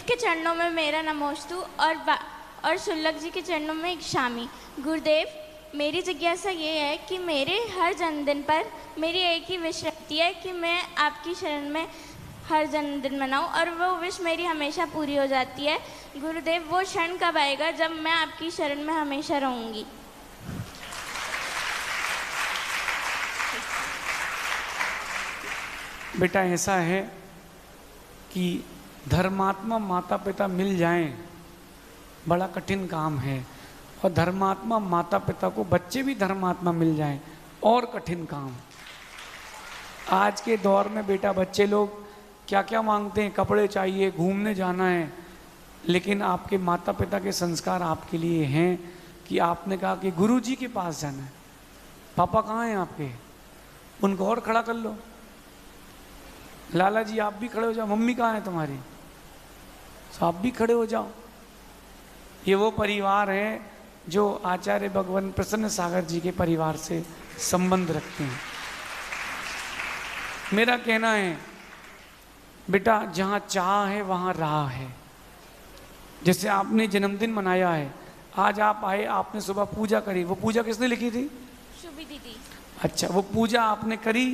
के चरणों में मेरा नमोस्तु और शुल्लक जी के चरणों में एक शामी। गुरुदेव, मेरी जिज्ञासा ये है कि मेरे हर जन्मदिन पर मेरी एक ही विश रहती है कि मैं आपकी शरण में हर जन्मदिन मनाऊं, और वो विश मेरी हमेशा पूरी हो जाती है। गुरुदेव, वो क्षण कब आएगा जब मैं आपकी शरण में हमेशा रहूंगी? बेटा, ऐसा है कि धर्मात्मा माता पिता मिल जाएं बड़ा कठिन काम है, और धर्मात्मा माता पिता को बच्चे भी धर्मात्मा मिल जाएं और कठिन काम। आज के दौर में बेटा बच्चे लोग क्या क्या मांगते हैं, कपड़े चाहिए, घूमने जाना है, लेकिन आपके माता पिता के संस्कार आपके लिए हैं कि आपने कहा कि गुरुजी के पास जाना है। पापा कहाँ हैं आपके? उनको और खड़ा कर लो। लाला जी आप भी खड़े हो जाओ। मम्मी कहाँ है तुम्हारी? तो आप भी खड़े हो जाओ। ये वो परिवार है जो आचार्य भगवान प्रसन्न सागर जी के परिवार से संबंध रखते हैं। मेरा कहना है बेटा, जहाँ चाह है वहाँ राह है। जैसे आपने जन्मदिन मनाया है, आज आप आए, आपने सुबह पूजा करी। वो पूजा किसने लिखी थी? शुभी दीदी। अच्छा, वो पूजा आपने करी।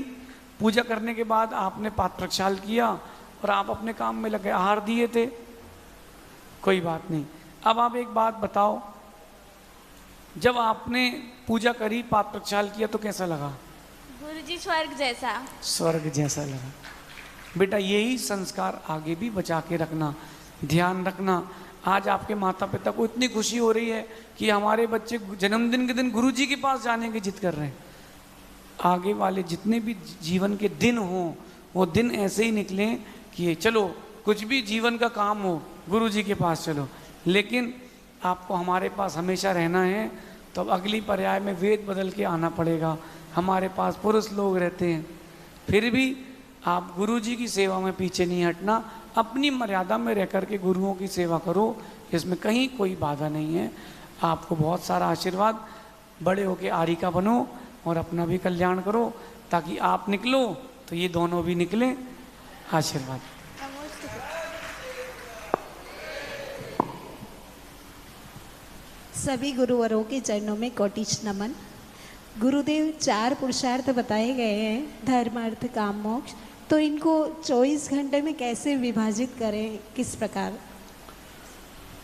पूजा करने के बाद आपने पात्र प्रक्षाल किया और आप अपने काम में लगे, आहार दिए थे, कोई बात नहीं। अब आप एक बात बताओ, जब आपने पूजा करी, पात्र प्रक्षाल किया, तो कैसा लगा? गुरुजी, स्वर्ग जैसा। स्वर्ग जैसा लगा। बेटा, यही संस्कार आगे भी बचा के रखना, ध्यान रखना। आज आपके माता पिता को इतनी खुशी हो रही है कि हमारे बच्चे जन्मदिन के दिन गुरुजी के पास जाने की जिद कर रहे हैं। आगे वाले जितने भी जीवन के दिन हों, वो दिन ऐसे ही निकलें कि चलो कुछ भी जीवन का काम हो, गुरुजी के पास चलो। लेकिन आपको हमारे पास हमेशा रहना है, तो अब अगली पर्याय में वेद बदल के आना पड़ेगा। हमारे पास पुरुष लोग रहते हैं, फिर भी आप गुरुजी की सेवा में पीछे नहीं हटना। अपनी मर्यादा में रह कर के गुरुओं की सेवा करो, इसमें कहीं कोई बाधा नहीं है। आपको बहुत सारा आशीर्वाद। बड़े होके आरिका बनो और अपना भी कल्याण करो, ताकि आप निकलो तो ये दोनों भी निकलें। आशीर्वाद। सभी गुरुवरों के चरणों में कोटिश नमन। गुरुदेव, 4 पुरुषार्थ बताए गए हैं, धर्म अर्थ काम मोक्ष, तो इनको 24 घंटे में कैसे विभाजित करें, किस प्रकार?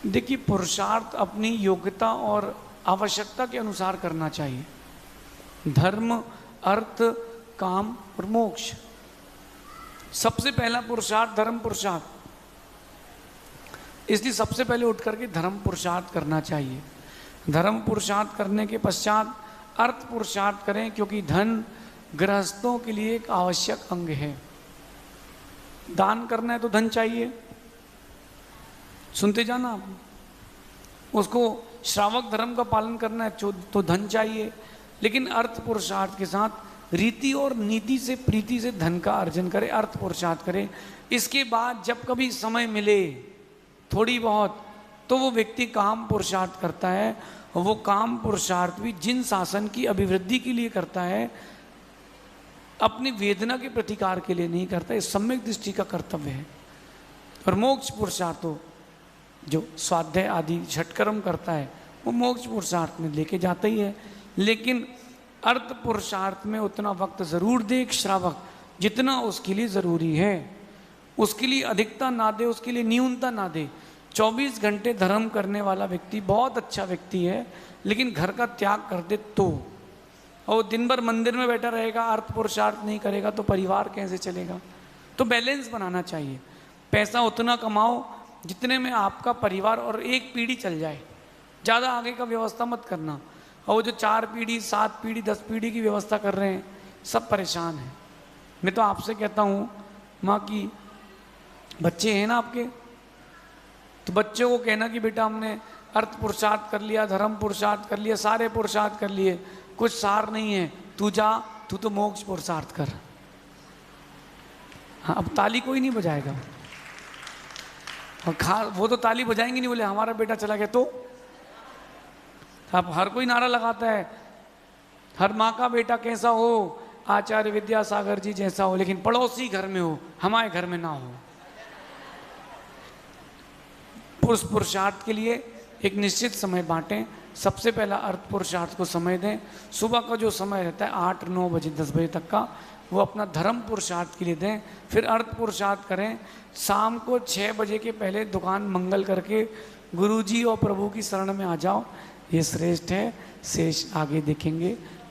देखिए, पुरुषार्थ अपनी योग्यता और आवश्यकता के अनुसार करना चाहिए। धर्म, अर्थ, काम और मोक्ष। सबसे पहला पुरुषार्थ धर्म पुरुषार्थ, इसलिए सबसे पहले उठ करके धर्म पुरुषार्थ करना चाहिए। धर्म पुरुषार्थ करने के पश्चात अर्थ पुरुषार्थ करें, क्योंकि धन गृहस्थों के लिए एक आवश्यक अंग है। दान करना है तो धन चाहिए, सुनते जाना आप। उसको श्रावक धर्म का पालन करना है तो धन चाहिए। लेकिन अर्थ पुरुषार्थ के साथ रीति और नीति से, प्रीति से धन का अर्जन करें, अर्थ पुरुषार्थ करें। इसके बाद जब कभी समय मिले थोड़ी बहुत, तो वो व्यक्ति काम पुरुषार्थ करता है। वो काम पुरुषार्थ भी जिन शासन की अभिवृद्धि के लिए करता है, अपनी वेदना के प्रतिकार के लिए नहीं करता। इस सम्यक दृष्टि का कर्तव्य है। और मोक्ष पुरुषार्थ हो, जो स्वाध्याय आदि षटकर्म करता है, वो मोक्ष पुरुषार्थ में लेके जाता ही है। लेकिन अर्थ पुरुषार्थ में उतना वक्त जरूर दे एक श्रावक, जितना उसके लिए जरूरी है। उसके लिए अधिकता ना दे, उसके लिए न्यूनता ना दे। 24 घंटे धर्म करने वाला व्यक्ति बहुत अच्छा व्यक्ति है, लेकिन घर का त्याग कर दे तो, और दिन भर मंदिर में बैठा रहेगा, अर्थ पुरुषार्थ नहीं करेगा, तो परिवार कैसे चलेगा? तो बैलेंस बनाना चाहिए। पैसा उतना कमाओ जितने में आपका परिवार और एक पीढ़ी चल जाए। ज़्यादा आगे का व्यवस्था मत करना। और वो जो 4 पीढ़ी, 7 पीढ़ी, 10 पीढ़ी की व्यवस्था कर रहे हैं, सब परेशान हैं। मैं तो आपसे कहता हूँ, माँ की बच्चे हैं ना आपके, तो बच्चों को कहना कि बेटा हमने अर्थ पुरुषार्थ कर लिया, धर्म पुरुषार्थ कर लिया, सारे पुरुषार्थ कर लिए, कुछ सार नहीं है, तू जा, तू तो मोक्ष पुरुषार्थ कर। हाँ, अब ताली कोई नहीं बजाएगा। और वो तो ताली बजाएंगे नहीं, बोले हमारा बेटा चला गया तो। अब हर कोई नारा लगाता है, हर माँ का बेटा कैसा हो, आचार्य विद्यासागर जी जैसा हो, लेकिन पड़ोसी घर में हो, हमारे घर में ना हो। पुरुषार्थ के लिए एक निश्चित समय बांटें। सबसे पहला अर्थ पुरुषार्थ को समय दें। सुबह का जो समय रहता है 8, 9 बजे 10 बजे तक का, वो अपना धर्म पुरुषार्थ के लिए दें। फिर अर्थ पुरुषार्थ करें। शाम को 6 बजे के पहले दुकान मंगल करके गुरुजी और प्रभु की शरण में आ जाओ। ये श्रेष्ठ है, शेष आगे देखेंगे।